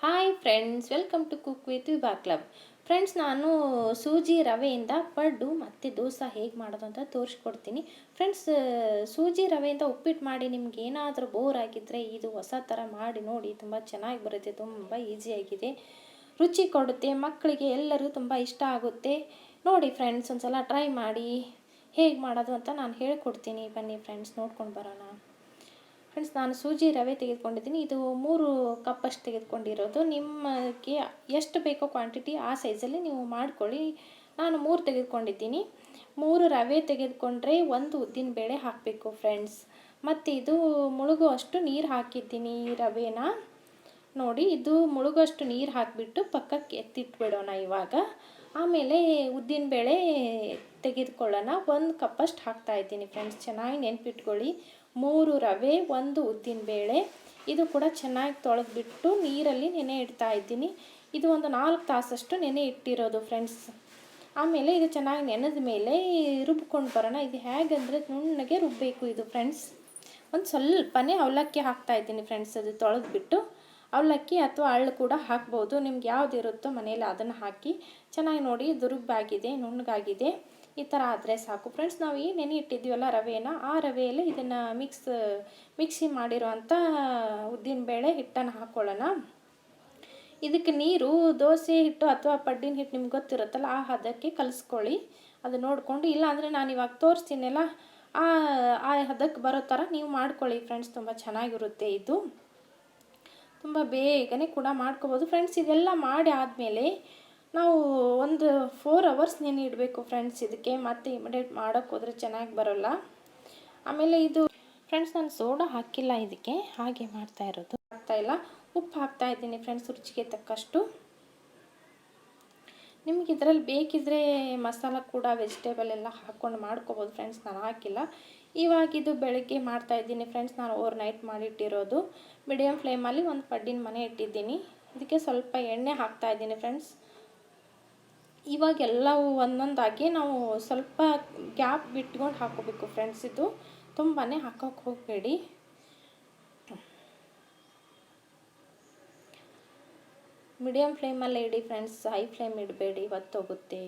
Hi friends, welcome to cook with Vibha club. Friends, ನಾನು ಸೂಜಿ ರವೆಯಿಂದ ಪಡ್ಡು ಮತ್ತು ದೋಸೆ ಹೇಗೆ ಮಾಡೋದು ಅಂತ ತೋರಿಸ್ಕೊಡ್ತೀನಿ. ಫ್ರೆಂಡ್ಸ್, ಸೂಜಿ ರವೆಯಿಂದ ಉಪ್ಪಿಟ್ಟು ಮಾಡಿ ನಿಮ್ಗೆ ಏನಾದರೂ ಬೋರ್ ಆಗಿದ್ದರೆ ಇದು ಹೊಸ ಥರ ಮಾಡಿ ನೋಡಿ. ತುಂಬ ಚೆನ್ನಾಗಿ ಬರುತ್ತೆ, ತುಂಬ ಈಸಿಯಾಗಿದೆ, ರುಚಿ ಕೊಡುತ್ತೆ, ಮಕ್ಕಳಿಗೆ ಎಲ್ಲರಿಗೂ ತುಂಬ ಇಷ್ಟ ಆಗುತ್ತೆ. ನೋಡಿ ಫ್ರೆಂಡ್ಸ್, ಒಂದು ಸಲ ಟ್ರೈ ಮಾಡಿ. ಹೇಗೆ ಮಾಡೋದು ಅಂತ ನಾನು ಹೇಳ್ಕೊಡ್ತೀನಿ. ಬನ್ನಿ ಫ್ರೆಂಡ್ಸ್, ನೋಡ್ಕೊಂಡು ಬರೋಣ. ಫ್ರೆಂಡ್ಸ್, ನಾನು ಸೂಜಿ ರವೆ ತೆಗೆದುಕೊಂಡಿದ್ದೀನಿ. ಇದು 3 ಕಪ್ಪಷ್ಟು ತೆಗೆದುಕೊಂಡಿರೋದು. ನಿಮಗೆ ಎಷ್ಟು ಬೇಕೋ ಕ್ವಾಂಟಿಟಿ ಆ ಸೈಜಲ್ಲಿ ನೀವು ಮಾಡ್ಕೊಳ್ಳಿ. ನಾನು 3 ತೆಗೆದುಕೊಂಡಿದ್ದೀನಿ. 3 ರವೆ ತೆಗೆದುಕೊಂಡ್ರೆ 1 ಉದ್ದಿನಬೇಳೆ ಹಾಕಬೇಕು ಫ್ರೆಂಡ್ಸ್. ಮತ್ತು ಇದು ಮುಳುಗುವಷ್ಟು ನೀರು ಹಾಕಿದ್ದೀನಿ ರವೆನ. ನೋಡಿ, ಇದು ಮುಳುಗುವಷ್ಟು ನೀರು ಹಾಕಿಬಿಟ್ಟು ಪಕ್ಕಕ್ಕೆ ಎತ್ತಿಟ್ಬಿಡೋಣ ಇವಾಗ. ಆಮೇಲೆ ಉದ್ದಿನಬೇಳೆ ತೆಗೆದುಕೊಳ್ಳೋಣ. 1 ಕಪ್ಪಷ್ಟು ಹಾಕ್ತಾಯಿದ್ದೀನಿ ಫ್ರೆಂಡ್ಸ್. ಚೆನ್ನಾಗಿ ನೆನಪಿಟ್ಕೊಳ್ಳಿ. 3 ರವೆ, 1 ಉದ್ದಿನಬೇಳೆ. ಇದು ಕೂಡ ಚೆನ್ನಾಗಿ ತೊಳೆದ್ಬಿಟ್ಟು ನೀರಲ್ಲಿ ನೆನೆ ಇಡ್ತಾ ಇದ್ದೀನಿ. ಇದು ಒಂದು 4 ತಾಸಷ್ಟು ನೆನೆ ಇಟ್ಟಿರೋದು ಫ್ರೆಂಡ್ಸ್. ಆಮೇಲೆ ಇದು ಚೆನ್ನಾಗಿ ನೆನೆದ ಮೇಲೆ ರುಬ್ಕೊಂಡು ಬರೋಣ. ಇದು ಹೇಗಂದರೆ ನುಣ್ಣಗೆ ರುಬ್ಬಬೇಕು ಇದು ಫ್ರೆಂಡ್ಸ್. ಒಂದು ಸ್ವಲ್ಪನೇ ಅವಲಕ್ಕಿ ಹಾಕ್ತಾಯಿದ್ದೀನಿ ಫ್ರೆಂಡ್ಸ್. ಅದು ತೊಳೆದ್ಬಿಟ್ಟು ಅವಲಕ್ಕಿ ಅಥವಾ ಅಳ್ಳು ಕೂಡ ಹಾಕ್ಬೋದು. ನಿಮ್ಗೆ ಯಾವ್ದು ಇರುತ್ತೋ ಮನೇಲಿ ಅದನ್ನು ಹಾಕಿ ಚೆನ್ನಾಗಿ ನೋಡಿ. ಇದು ರುಬ್ಬಾಗಿದೆ, ನುಣ್ಣಗಾಗಿದೆ. ಈ ಥರ ಆದರೆ ಸಾಕು ಫ್ರೆಂಡ್ಸ್. ನಾವು ಈ ನೆನೆ ಇಟ್ಟಿದ್ದೀವಲ್ಲ ರವೆನ, ಆ ರವೆಯಲ್ಲಿ ಇದನ್ನು ಮಿಕ್ಸಿ ಮಾಡಿರೋವಂಥ ಉದ್ದಿನಬೇಳೆ ಹಿಟ್ಟನ್ನು ಹಾಕ್ಕೊಳ್ಳೋಣ. ಇದಕ್ಕೆ ನೀರು ದೋಸೆ ಹಿಟ್ಟು ಅಥವಾ ಪಡ್ಡಿನ ಹಿಟ್ಟು ನಿಮ್ಗೆ ಗೊತ್ತಿರುತ್ತಲ್ಲ, ಆ ಹದಕ್ಕೆ ಕಲಿಸ್ಕೊಳ್ಳಿ. ಅದು ನೋಡಿಕೊಂಡು, ಇಲ್ಲಾಂದರೆ ನಾನು ಇವಾಗ ತೋರಿಸ್ತೀನಲ್ಲ ಆ ಹದಕ್ಕೆ ಬರೋ ಥರ ನೀವು ಮಾಡ್ಕೊಳ್ಳಿ ಫ್ರೆಂಡ್ಸ್. ತುಂಬ ಚೆನ್ನಾಗಿರುತ್ತೆ ಇದು. ತುಂಬ ಬೇಗನೆ ಕೂಡ ಮಾಡ್ಕೋಬೋದು ಫ್ರೆಂಡ್ಸ್. ಇದೆಲ್ಲ ಮಾಡಿ ಆದಮೇಲೆ ನಾವು ಒಂದು 4 ಅವರ್ಸ್ ನೆನೆ ಇಡಬೇಕು ಫ್ರೆಂಡ್ಸ್. ಇದಕ್ಕೆ ಮತ್ತೆ ಇಮಿಡಿಯೇಟ್ ಮಾಡೋಕ್ಕೆ ಹೋದರೆ ಚೆನ್ನಾಗಿ ಬರೋಲ್ಲ. ಆಮೇಲೆ ಇದು ಫ್ರೆಂಡ್ಸ್, ನಾನು ಸೋಡಾ ಹಾಕಿಲ್ಲ ಇದಕ್ಕೆ, ಹಾಗೆ ಮಾಡ್ತಾ ಇರೋದು. ಹಾಕ್ತಾಯಿಲ್ಲ, ಉಪ್ಪು ಹಾಕ್ತಾಯಿದ್ದೀನಿ ಫ್ರೆಂಡ್ಸ್, ರುಚಿಗೆ ತಕ್ಕಷ್ಟು. ನಿಮ್ಗೆ ಇದರಲ್ಲಿ ಬೇಕಿದ್ದರೆ ಮಸಾಲ ಕೂಡ ವೆಜಿಟೇಬಲ್ ಎಲ್ಲ ಹಾಕ್ಕೊಂಡು ಮಾಡ್ಕೋಬೋದು ಫ್ರೆಂಡ್ಸ್. ನಾನು ಹಾಕಿಲ್ಲ. ಇವಾಗ ಇದು ಬೆಳಗ್ಗೆ ಮಾಡ್ತಾಯಿದ್ದೀನಿ ಫ್ರೆಂಡ್ಸ್. ನಾನು ಓವರ್ ನೈಟ್ ಮಾಡಿಟ್ಟಿರೋದು. ಮೀಡಿಯಮ್ ಫ್ಲೇಮಲ್ಲಿ ಒಂದು ಪಡ್ಡಿನ ಮನೆ ಇಟ್ಟಿದ್ದೀನಿ. ಇದಕ್ಕೆ ಸ್ವಲ್ಪ ಎಣ್ಣೆ ಹಾಕ್ತಾಯಿದ್ದೀನಿ ಫ್ರೆಂಡ್ಸ್. ಇವಾಗ ಎಲ್ಲವೂ ಒಂದೊಂದಾಗಿ ನಾವು ಸ್ವಲ್ಪ ಗ್ಯಾಪ್ ಬಿಟ್ಕೊಂಡು ಹಾಕೋಬೇಕು ಫ್ರೆಂಡ್ಸ್. ಇದು ತುಂಬಾ ಹಾಕೋಕ್ಕೆ ಹೋಗಬೇಡಿ. ಮೀಡಿಯಮ್ ಫ್ಲೇಮಲ್ಲೇ ಇಡಿ ಫ್ರೆಂಡ್ಸ್, ಹೈ ಫ್ಲೇಮ್ ಇಡಬೇಡಿ, ಹೊತ್ತೋಗುತ್ತೆ.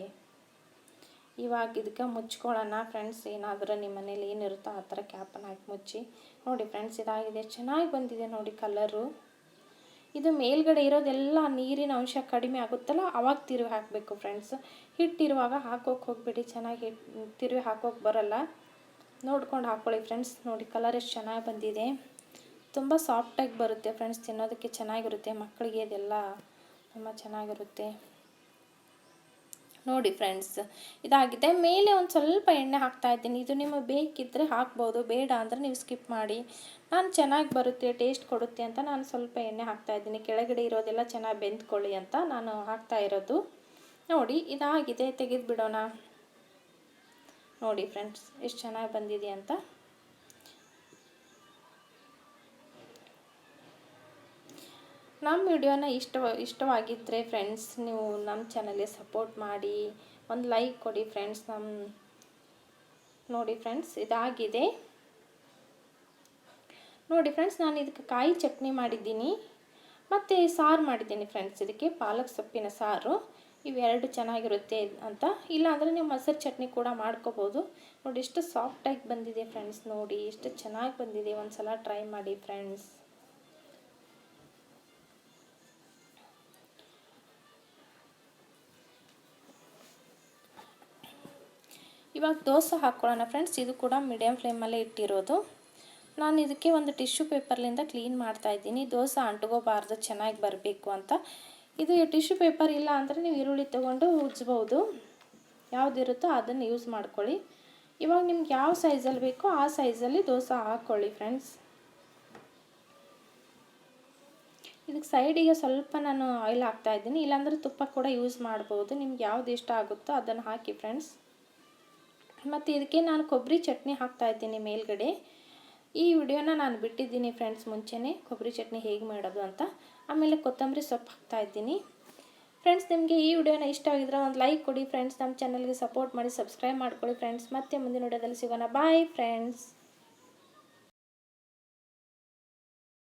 ಇವಾಗ ಇದಕ್ಕೆ ಮುಚ್ಕೊಳ್ಳೋಣ ಫ್ರೆಂಡ್ಸ್. ಏನಾದರೂ ನಿಮ್ಮ ಮನೇಲಿ ಏನಿರುತ್ತೋ ಆ ಥರ ಕ್ಯಾಪನ್ನು ಹಾಕಿ ಮುಚ್ಚಿ. ನೋಡಿ ಫ್ರೆಂಡ್ಸ್, ಇದಾಗಿದೆ, ಚೆನ್ನಾಗಿ ಬಂದಿದೆ ನೋಡಿ ಕಲರು. ಇದು ಮೇಲ್ಗಡೆ ಇರೋದೆಲ್ಲ ನೀರಿನ ಅಂಶ ಕಡಿಮೆ ಆಗುತ್ತಲ್ಲ, ಅವಾಗ ತಿರುವಿ ಹಾಕಬೇಕು ಫ್ರೆಂಡ್ಸ್. ಹಿಟ್ಟಿರುವಾಗ ಹಾಕೋಕ್ಕೆ ಹೋಗ್ಬಿಡಿ, ಚೆನ್ನಾಗಿ ತಿರುವಿ ಹಾಕೋಕ್ಕೆ ಬರೋಲ್ಲ. ನೋಡ್ಕೊಂಡು ಹಾಕ್ಕೊಳ್ಳಿ ಫ್ರೆಂಡ್ಸ್. ನೋಡಿ ಕಲರ್ ಎಷ್ಟು ಚೆನ್ನಾಗಿ ಬಂದಿದೆ. ತುಂಬ ಸಾಫ್ಟಾಗಿ ಬರುತ್ತೆ ಫ್ರೆಂಡ್ಸ್, ತಿನ್ನೋದಕ್ಕೆ ಚೆನ್ನಾಗಿರುತ್ತೆ. ಮಕ್ಕಳಿಗೆ ಇದೆಲ್ಲ ತುಂಬ ಚೆನ್ನಾಗಿರುತ್ತೆ. ನೋಡಿ ಫ್ರೆಂಡ್ಸ್, ಇದಾಗಿದೆ. ಮೇಲೆ ಒಂದು ಸ್ವಲ್ಪ ಎಣ್ಣೆ ಹಾಕ್ತಾಯಿದ್ದೀನಿ. ಇದು ನಿಮಗೆ ಬೇಕಿದ್ದರೆ ಹಾಕ್ಬೋದು, ಬೇಡ ಅಂದರೆ ನೀವು ಸ್ಕಿಪ್ ಮಾಡಿ. ನಾನು ಚೆನ್ನಾಗಿ ಬರುತ್ತೆ, ಟೇಸ್ಟ್ ಕೊಡುತ್ತೆ ಅಂತ ನಾನು ಸ್ವಲ್ಪ ಎಣ್ಣೆ ಹಾಕ್ತಾಯಿದ್ದೀನಿ. ಕೆಳಗಡೆ ಇರೋದೆಲ್ಲ ಚೆನ್ನಾಗಿ ಬೆಂದ್ಕೊಳ್ಳಿ ಅಂತ ನಾನು ಹಾಕ್ತಾ ಇರೋದು. ನೋಡಿ, ಇದಾಗಿದೆ, ತೆಗೆದುಬಿಡೋಣ. ನೋಡಿ ಫ್ರೆಂಡ್ಸ್, ಎಷ್ಟು ಚೆನ್ನಾಗಿ ಬಂದಿದೆ ಅಂತ. ನಮ್ಮ ವಿಡಿಯೋನ ಇಷ್ಟವಾಗಿದ್ದರೆ ಫ್ರೆಂಡ್ಸ್, ನೀವು ನಮ್ಮ ಚಾನಲ್ಗೆ ಸಪೋರ್ಟ್ ಮಾಡಿ, ಒಂದು ಲೈಕ್ ಕೊಡಿ ಫ್ರೆಂಡ್ಸ್. ನೋಡಿ ಫ್ರೆಂಡ್ಸ್, ಇದಾಗಿದೆ. ನೋಡಿ ಫ್ರೆಂಡ್ಸ್, ನಾನು ಇದಕ್ಕೆ ಕಾಯಿ ಚಟ್ನಿ ಮಾಡಿದ್ದೀನಿ ಮತ್ತು ಸಾರು ಮಾಡಿದ್ದೀನಿ ಫ್ರೆಂಡ್ಸ್. ಇದಕ್ಕೆ ಪಾಲಕ್ ಸೊಪ್ಪಿನ ಸಾರು. ಇವೆರಡು ಚೆನ್ನಾಗಿರುತ್ತೆ ಅಂತ. ಇಲ್ಲಾಂದರೆ ನೀವು ಮೊಸರು ಚಟ್ನಿ ಕೂಡ ಮಾಡ್ಕೋಬೋದು. ನೋಡಿ ಎಷ್ಟು ಸಾಫ್ಟಾಗಿ ಬಂದಿದೆ ಫ್ರೆಂಡ್ಸ್. ನೋಡಿ ಎಷ್ಟು ಚೆನ್ನಾಗಿ ಬಂದಿದೆ. ಒಂದು ಸಲ ಟ್ರೈ ಮಾಡಿ ಫ್ರೆಂಡ್ಸ್. ಇವಾಗ ದೋಸೆ ಹಾಕ್ಕೊಳ್ಳೋಣ ಫ್ರೆಂಡ್ಸ್. ಇದು ಕೂಡ ಮೀಡಿಯಮ್ ಫ್ಲೇಮಲ್ಲೇ ಇಟ್ಟಿರೋದು. ನಾನು ಇದಕ್ಕೆ ಒಂದು ಟಿಶ್ಯೂ ಪೇಪರ್ಲಿಂದ ಕ್ಲೀನ್ ಮಾಡ್ತಾಯಿದ್ದೀನಿ. ದೋಸೆ ಅಂಟ್ಕೋಬಾರ್ದು, ಚೆನ್ನಾಗಿ ಬರಬೇಕು ಅಂತ. ಇದು ಟಿಶ್ಯೂ ಪೇಪರ್ ಇಲ್ಲ ಅಂದರೆ ನೀವು ಈರುಳ್ಳಿ ತೊಗೊಂಡು ಉಜ್ಬೋದು. ಯಾವುದಿರುತ್ತೋ ಅದನ್ನು ಯೂಸ್ ಮಾಡ್ಕೊಳ್ಳಿ. ಇವಾಗ ನಿಮ್ಗೆ ಯಾವ ಸೈಜಲ್ಲಿ ಬೇಕೋ ಆ ಸೈಜಲ್ಲಿ ದೋಸೆ ಹಾಕ್ಕೊಳ್ಳಿ ಫ್ರೆಂಡ್ಸ್. ಇದಕ್ಕೆ ಸೈಡಿಗೆ ಸ್ವಲ್ಪ ನಾನು ಆಯಿಲ್ ಹಾಕ್ತಾಯಿದ್ದೀನಿ, ಇಲ್ಲಾಂದರೆ ತುಪ್ಪ ಕೂಡ ಯೂಸ್ ಮಾಡ್ಬೋದು. ನಿಮ್ಗೆ ಯಾವ್ದು ಇಷ್ಟ ಆಗುತ್ತೋ ಅದನ್ನು ಹಾಕಿ ಫ್ರೆಂಡ್ಸ್. ಮತ್ತು ಇದಕ್ಕೆ ನಾನು ಕೊಬ್ಬರಿ ಚಟ್ನಿ ಹಾಕ್ತಾಯಿದ್ದೀನಿ ಮೇಲ್ಗಡೆ. ಈ ವಿಡಿಯೋನ ನಾನು ಬಿಟ್ಟಿದ್ದೀನಿ ಫ್ರೆಂಡ್ಸ್ ಮುಂಚೆನೇ, ಕೊಬ್ಬರಿ ಚಟ್ನಿ ಹೇಗೆ ಮಾಡೋದು ಅಂತ. ಆಮೇಲೆ ಕೊತ್ತಂಬರಿ ಸೊಪ್ಪು ಹಾಕ್ತಾಯಿದ್ದೀನಿ ಫ್ರೆಂಡ್ಸ್. ನಿಮಗೆ ಈ ವಿಡಿಯೋನ ಇಷ್ಟವಾಗಿದ್ದರೆ ಒಂದು ಲೈಕ್ ಕೊಡಿ ಫ್ರೆಂಡ್ಸ್. ನಮ್ಮ ಚಾನಲ್ಗೆ ಸಪೋರ್ಟ್ ಮಾಡಿ, ಸಬ್ಸ್ಕ್ರೈಬ್ ಮಾಡ್ಕೊಳ್ಳಿ ಫ್ರೆಂಡ್ಸ್. ಮತ್ತೆ ಮುಂದಿನ ವಿಡಿಯೋದಲ್ಲಿ ಸಿಗೋಣ. Bye friends.